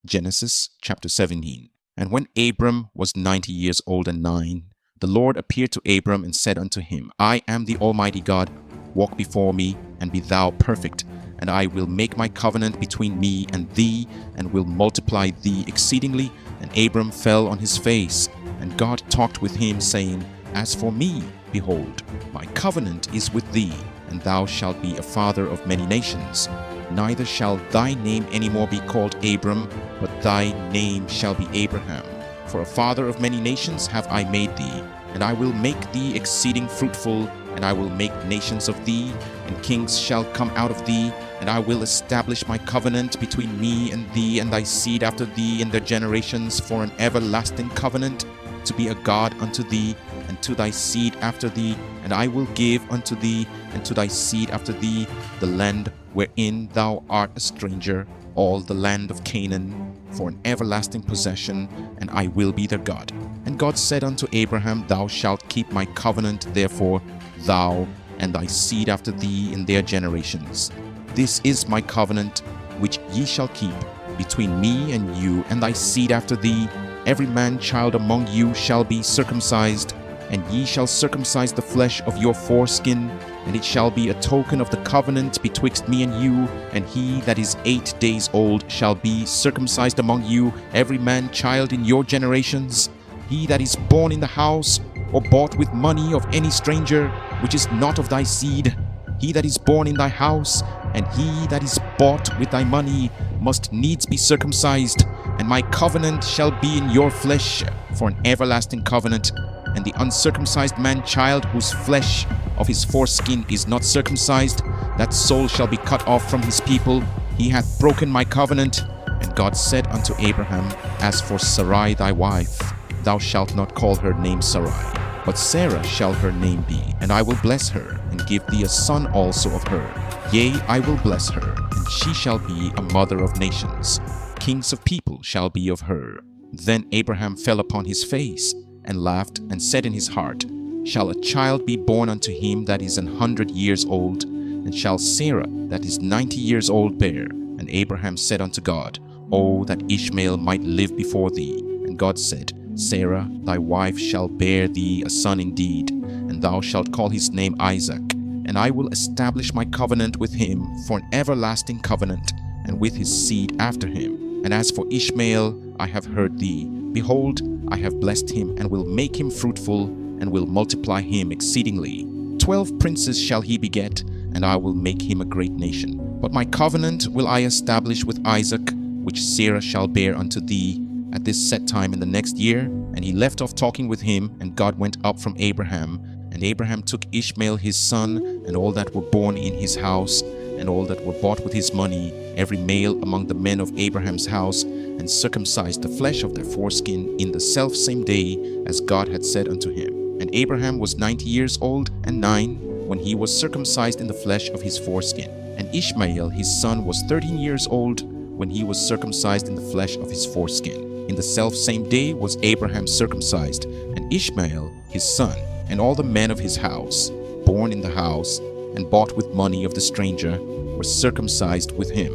Genesis chapter 17. And when Abram was 90 years old and 9, the Lord appeared to Abram and said unto him, I am the Almighty God. Walk before me, and be thou perfect. And I will make my covenant between me and thee, and will multiply thee exceedingly. And Abram fell on his face. And God talked with him, saying, As for me, behold, my covenant is with thee, and thou shalt be a father of many nations. Neither shall thy name any more be called Abram, but thy name shall be Abraham. For a father of many nations have I made thee, and I will make thee exceeding fruitful, and I will make nations of thee, and kings shall come out of thee, and I will establish my covenant between me and thee and thy seed after thee in their generations for an everlasting covenant, to be a God unto thee, and to thy seed after thee, and I will give unto thee and to thy seed after thee the land wherein thou art a stranger, all the land of Canaan, for an everlasting possession, and I will be their God. And God said unto Abraham, Thou shalt keep my covenant, therefore, thou and thy seed after thee in their generations. This is my covenant which ye shall keep between me and you and thy seed after thee. Every man child among you shall be circumcised, and ye shall circumcise the flesh of your foreskin, and it shall be a token of the covenant betwixt me and you. And he that is 8 days old shall be circumcised among you, every man child in your generations. He that is born in the house, or bought with money of any stranger, which is not of thy seed, he that is born in thy house, and he that is bought with thy money, must needs be circumcised. And my covenant shall be in your flesh for an everlasting covenant. And the uncircumcised man child whose flesh of his foreskin is not circumcised, that soul shall be cut off from his people. He hath broken my covenant. And God said unto Abraham, As for Sarai thy wife, thou shalt not call her name Sarai, but Sarah shall her name be. And I will bless her, and give thee a son also of her. Yea, I will bless her, and she shall be a mother of nations. Kings of people shall be of her. Then Abraham fell upon his face, and laughed, and said in his heart, Shall a child be born unto him that is 100 years old? And shall Sarah that is 90 years old bear? And Abraham said unto God, O that Ishmael might live before thee. And God said, Sarah thy wife shall bear thee a son indeed, and thou shalt call his name Isaac. And I will establish my covenant with him for an everlasting covenant, and with his seed after him. And as for Ishmael, I have heard thee. Behold, I have blessed him, and will make him fruitful, and will multiply him exceedingly. 12 princes shall he beget, and I will make him a great nation. But my covenant will I establish with Isaac, which Sarah shall bear unto thee at this set time in the next year. And he left off talking with him, and God went up from Abraham. And Abraham took Ishmael his son, and all that were born in his house, and all that were bought with his money, every male among the men of Abraham's house, and circumcised the flesh of their foreskin in the selfsame day, as God had said unto him. And Abraham was 90 years old and 9, when he was circumcised in the flesh of his foreskin. And Ishmael his son was 13 years old, when he was circumcised in the flesh of his foreskin. In the selfsame day was Abraham circumcised, and Ishmael his son, and all the men of his house, born in the house, and bought with money of the stranger, were circumcised with him.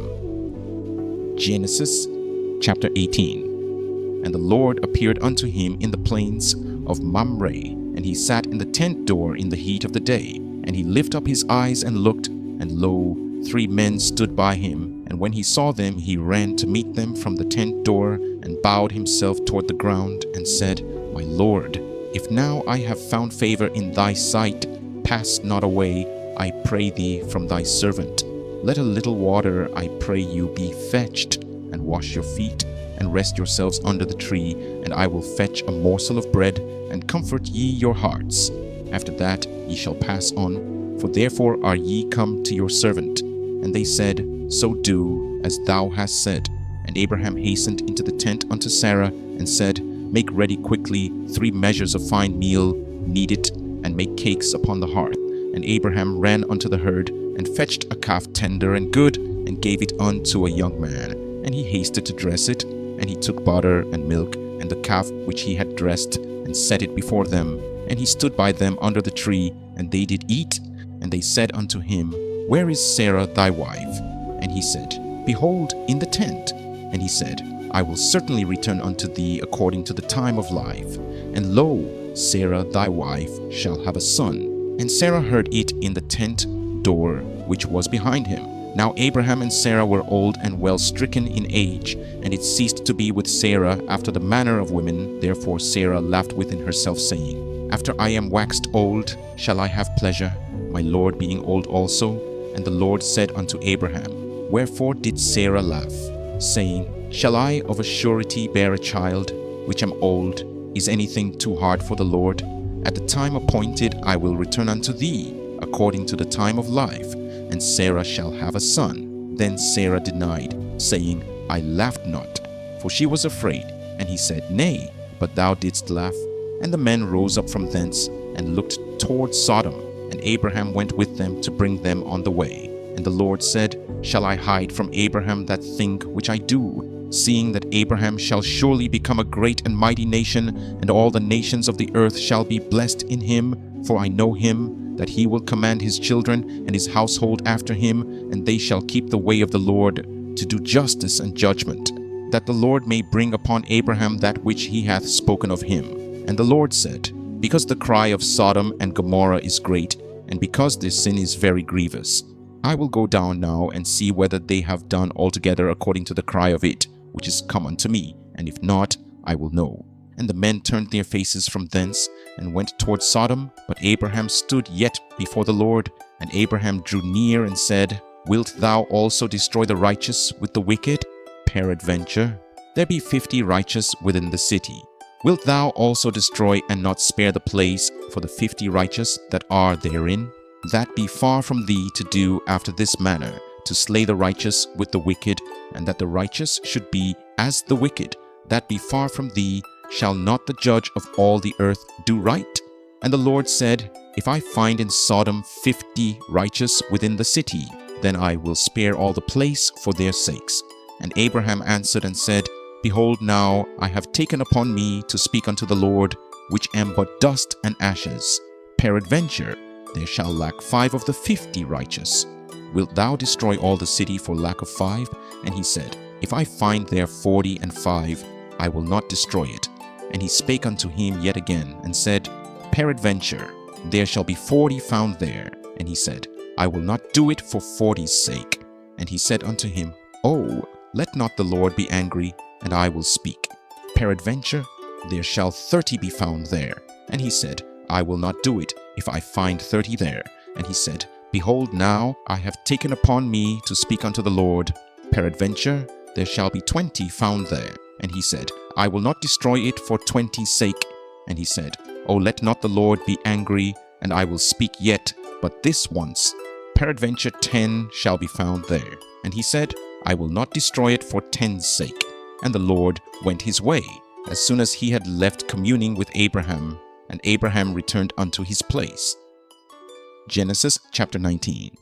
Genesis chapter 18. And the Lord appeared unto him in the plains of Mamre, and he sat in the tent door in the heat of the day. And he lifted up his eyes and looked, and lo, 3 men stood by him. And when he saw them, he ran to meet them from the tent door, and bowed himself toward the ground, and said, My Lord, if now I have found favor in thy sight, pass not away, I pray thee, from thy servant. Let a little water, I pray you, be fetched, and wash your feet, and rest yourselves under the tree, and I will fetch a morsel of bread, and comfort ye your hearts. After that ye shall pass on, for therefore are ye come to your servant. And they said, So do as thou hast said. And Abraham hastened into the tent unto Sarah, and said, Make ready quickly 3 measures of fine meal, knead it, and make cakes upon the hearth. And Abraham ran unto the herd, and fetched a calf tender and good, and gave it unto a young man. And he hasted to dress it, and he took butter and milk, and the calf which he had dressed, and set it before them. And he stood by them under the tree, and they did eat. And they said unto him, Where is Sarah thy wife? And he said, Behold, in the tent. And he said, I will certainly return unto thee according to the time of life. And lo, Sarah thy wife shall have a son. And Sarah heard it in the tent door which was behind him. Now Abraham and Sarah were old and well stricken in age, and it ceased to be with Sarah after the manner of women. Therefore Sarah laughed within herself, saying, After I am waxed old, shall I have pleasure, my Lord being old also? And the Lord said unto Abraham, Wherefore did Sarah laugh, saying, Shall I of a surety bear a child, which am old? Is anything too hard for the Lord? At the time appointed I will return unto thee, according to the time of life, and Sarah shall have a son. Then Sarah denied, saying, I laughed not, for she was afraid. And he said, Nay, but thou didst laugh. And the men rose up from thence, and looked toward Sodom. And Abraham went with them to bring them on the way. And the Lord said, Shall I hide from Abraham that thing which I do, seeing that Abraham shall surely become a great and mighty nation, and all the nations of the earth shall be blessed in him? For I know him, that he will command his children and his household after him, and they shall keep the way of the Lord, to do justice and judgment, that the Lord may bring upon Abraham that which he hath spoken of him. And the Lord said, Because the cry of Sodom and Gomorrah is great, and because their sin is very grievous, I will go down now and see whether they have done altogether according to the cry of it, which is come unto me, and if not, I will know. And the men turned their faces from thence, and went toward Sodom. But Abraham stood yet before the Lord. And Abraham drew near and said, Wilt thou also destroy the righteous with the wicked? Peradventure, there be 50 righteous within the city. Wilt thou also destroy and not spare the place for the 50 righteous that are therein? That be far from thee to do after this manner, to slay the righteous with the wicked, and that the righteous should be as the wicked. That be far from thee. Shall not the judge of all the earth do right? And the Lord said, If I find in Sodom 50 righteous within the city, then I will spare all the place for their sakes. And Abraham answered and said, Behold, now I have taken upon me to speak unto the Lord, which am but dust and ashes. Peradventure, there shall lack 5 of the 50 righteous. Wilt thou destroy all the city for lack of 5? And he said, If I find there 40 and 5, I will not destroy it. And he spake unto him yet again, and said, Peradventure, there shall be 40 found there. And he said, I will not do it for 40's sake. And he said unto him, Oh, let not the Lord be angry, and I will speak. Peradventure, there shall 30 be found there. And he said, I will not do it, if I find 30 there. And he said, Behold, now I have taken upon me to speak unto the Lord. Peradventure, there shall be 20 found there. And he said, I will not destroy it for 20's sake. And he said, O let not the Lord be angry, and I will speak yet, but this once. Peradventure 10 shall be found there. And he said, I will not destroy it for 10's sake. And the Lord went his way, as soon as he had left communing with Abraham, and Abraham returned unto his place. Genesis chapter 19.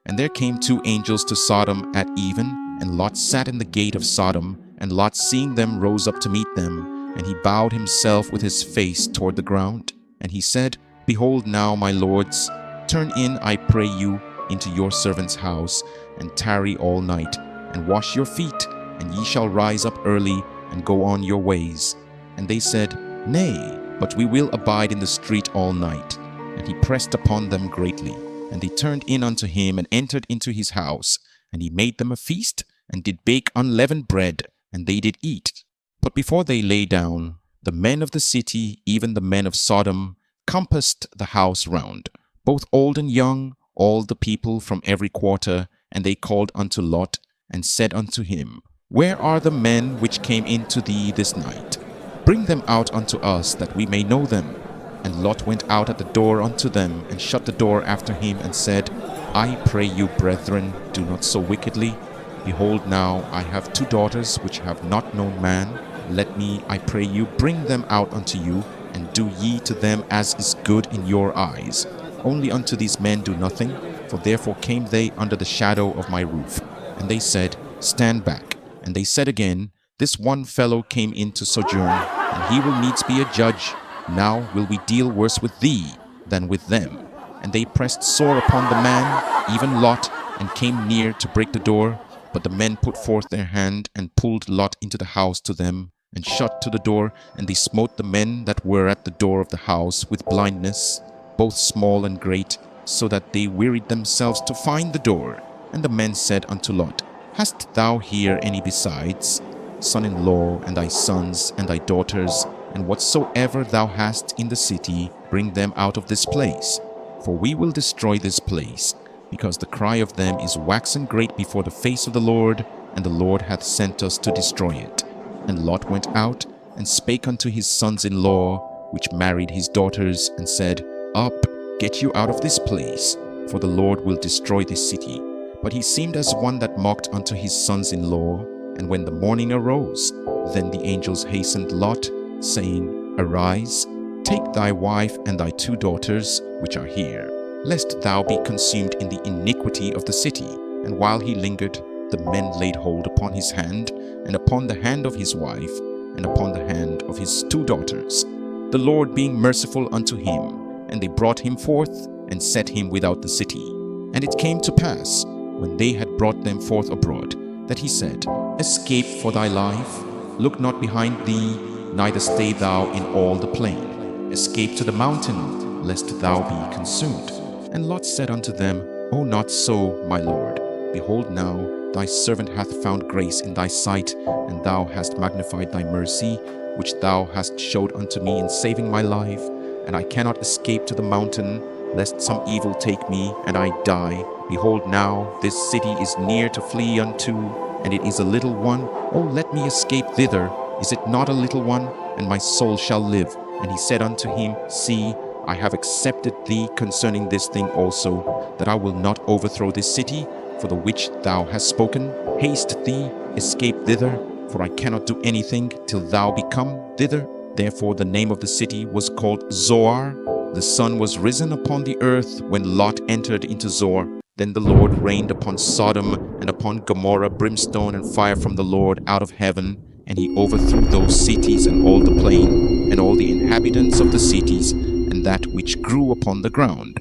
And there came 2 angels to Sodom at even, and Lot sat in the gate of Sodom. And Lot, seeing them, rose up to meet them, and he bowed himself with his face toward the ground. And he said, Behold now, my lords, turn in, I pray you, into your servant's house, and tarry all night, and wash your feet, and ye shall rise up early, and go on your ways. And they said, Nay, but we will abide in the street all night. And he pressed upon them greatly. And they turned in unto him, and entered into his house. And he made them a feast, and did bake unleavened bread, and they did eat. But before they lay down, the men of the city, even the men of Sodom, compassed the house round, both old and young, all the people from every quarter. And they called unto Lot, and said unto him, Where are the men which came in to thee this night? Bring them out unto us, that we may know them. And Lot went out at the door unto them, and shut the door after him, and said, I pray you, brethren, do not so wickedly. Behold, now I have 2 daughters which have not known man. Let me, I pray you, bring them out unto you, and do ye to them as is good in your eyes. Only unto these men do nothing, for therefore came they under the shadow of my roof. And they said, Stand back. And they said again, This one fellow came in to sojourn, and he will needs be a judge. Now will we deal worse with thee than with them. And they pressed sore upon the man, even Lot, and came near to break the door. But the men put forth their hand and pulled Lot into the house to them, and shut to the door, and they smote the men that were at the door of the house with blindness, both small and great, so that they wearied themselves to find the door. And the men said unto Lot, Hast thou here any besides, son-in-law, and thy sons, and thy daughters, and whatsoever thou hast in the city, bring them out of this place? For we will destroy this place, because the cry of them is waxen great before the face of the Lord, and the Lord hath sent us to destroy it. And Lot went out, and spake unto his sons-in-law, which married his daughters, and said, Up, get you out of this place, for the Lord will destroy this city. But he seemed as one that mocked unto his sons-in-law. And when the morning arose, then the angels hastened Lot, saying, Arise, take thy wife and thy 2 daughters, which are here, lest thou be consumed in the iniquity of the city. And while he lingered, the men laid hold upon his hand, and upon the hand of his wife, and upon the hand of his 2 daughters, the Lord being merciful unto him. And they brought him forth, and set him without the city. And it came to pass, when they had brought them forth abroad, that he said, Escape for thy life, look not behind thee, neither stay thou in all the plain. Escape to the mountain, lest thou be consumed. And Lot said unto them, O not so, my lord. Behold now, thy servant hath found grace in thy sight, and thou hast magnified thy mercy, which thou hast showed unto me in saving my life. And I cannot escape to the mountain, lest some evil take me, and I die. Behold now, this city is near to flee unto, and it is a little one. O let me escape thither. Is it not a little one? And my soul shall live. And he said unto him, See, I have accepted thee concerning this thing also, that I will not overthrow this city, for the which thou hast spoken. Haste thee, escape thither, for I cannot do anything till thou be come thither. Therefore the name of the city was called Zoar. The sun was risen upon the earth when Lot entered into Zoar. Then the Lord rained upon Sodom and upon Gomorrah brimstone and fire from the Lord out of heaven, and he overthrew those cities and all the plain, and all the inhabitants of the cities, and that which grew upon the ground.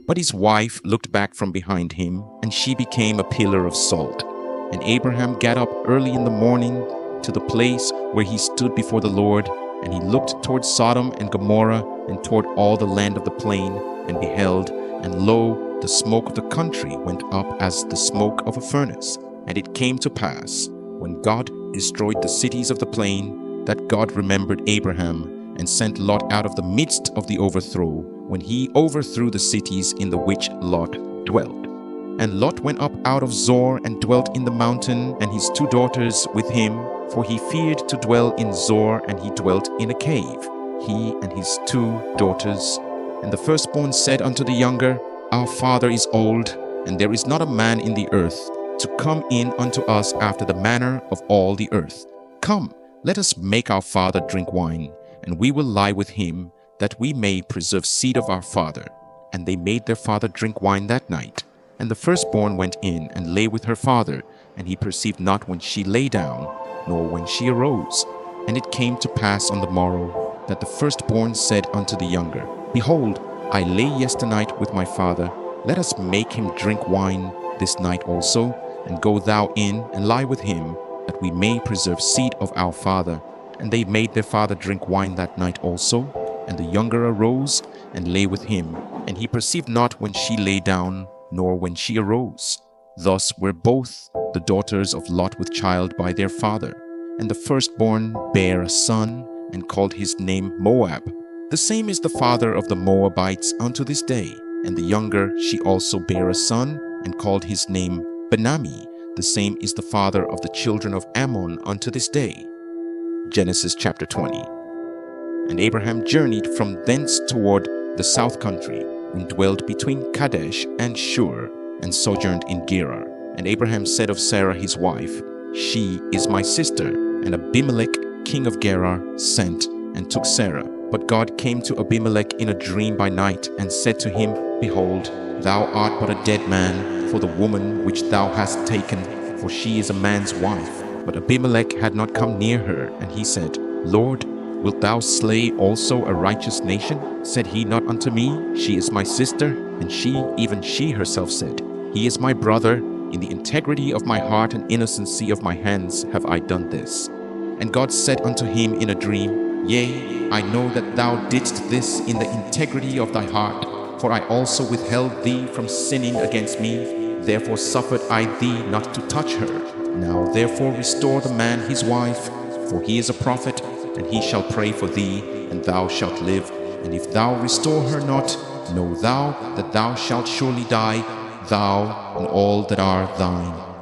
But his wife looked back from behind him, and she became a pillar of salt. And Abraham got up early in the morning to the place where he stood before the Lord, and he looked toward Sodom and Gomorrah, and toward all the land of the plain, and beheld, and lo, the smoke of the country went up as the smoke of a furnace. And it came to pass, when God destroyed the cities of the plain, that God remembered Abraham, and sent Lot out of the midst of the overthrow, when he overthrew the cities in the which Lot dwelt. And Lot went up out of Zoar, and dwelt in the mountain, and his 2 daughters with him, for he feared to dwell in Zoar, and he dwelt in a cave, he and his 2 daughters. And the firstborn said unto the younger, Our father is old, and there is not a man in the earth to come in unto us after the manner of all the earth. Come, let us make our father drink wine, and we will lie with him, that we may preserve seed of our father. And they made their father drink wine that night. And the firstborn went in and lay with her father, and he perceived not when she lay down, nor when she arose. And it came to pass on the morrow, that the firstborn said unto the younger, Behold, I lay yesternight with my father. Let us make him drink wine this night also, and go thou in and lie with him, that we may preserve seed of our father. And they made their father drink wine that night also. And the younger arose and lay with him, and he perceived not when she lay down, nor when she arose. Thus were both the daughters of Lot with child by their father. And the firstborn bare a son, and called his name Moab. The same is the father of the Moabites unto this day. And the younger she also bare a son, and called his name Benami. The same is the father of the children of Ammon unto this day. Genesis chapter 20. And Abraham journeyed from thence toward the south country, and dwelt between Kadesh and Shur, and sojourned in Gerar. And Abraham said of Sarah his wife, She is my sister. And Abimelech king of Gerar sent and took Sarah. But God came to Abimelech in a dream by night, and said to him, Behold, thou art but a dead man for the woman which thou hast taken, for she is a man's wife. But Abimelech had not come near her, and he said, Lord, wilt thou slay also a righteous nation? Said he not unto me, She is my sister? And she, even she herself said, He is my brother, In the integrity of my heart and innocency of my hands have I done this. And God said unto him in a dream, Yea, I know that thou didst this in the integrity of thy heart, for I also withheld thee from sinning against me, therefore suffered I thee not to touch her. Now therefore restore the man his wife, for he is a prophet, and he shall pray for thee, and thou shalt live. And if thou restore her not, know thou that thou shalt surely die, thou and all that are thine.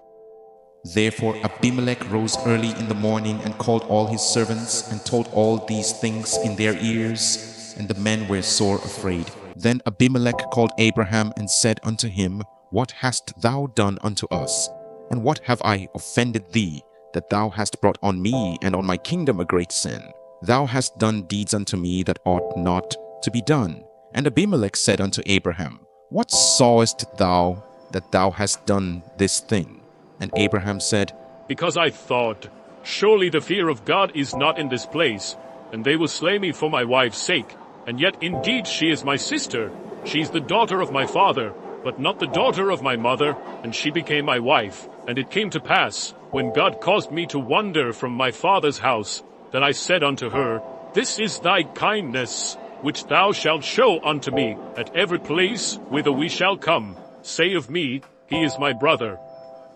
Therefore Abimelech rose early in the morning and called all his servants and told all these things in their ears, and the men were sore afraid. Then Abimelech called Abraham and said unto him, What hast thou done unto us? And what have I offended thee, that thou hast brought on me and on my kingdom a great sin? Thou hast done deeds unto me that ought not to be done. And Abimelech said unto Abraham, What sawest thou that thou hast done this thing? And Abraham said, Because I thought, Surely the fear of God is not in this place, and they will slay me for my wife's sake. And yet indeed she is my sister. She is the daughter of my father, but not the daughter of my mother, and she became my wife. And it came to pass, when God caused me to wander from my father's house, that I said unto her, This is thy kindness, which thou shalt show unto me at every place whither we shall come. Say of me, He is my brother.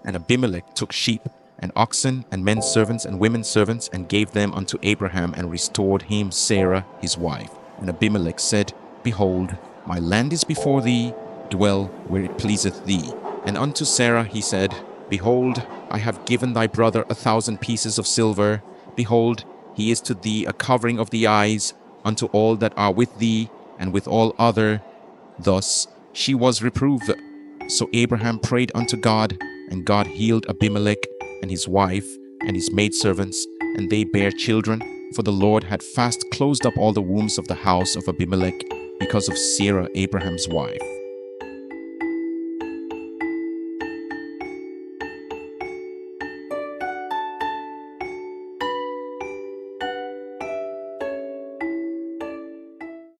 And Abimelech took sheep and oxen and men servants and women servants and gave them unto Abraham and restored him Sarah his wife. And Abimelech said, Behold, my land is before thee, dwell where it pleaseth thee. And unto Sarah he said, Behold, I have given thy brother 1,000 pieces of silver. Behold, he is to thee a covering of the eyes, unto all that are with thee, and with all other. Thus she was reproved. So Abraham prayed unto God, and God healed Abimelech and his wife and his maidservants, and they bare children, for the Lord had fast closed up all the wombs of the house of Abimelech because of Sarah Abraham's wife.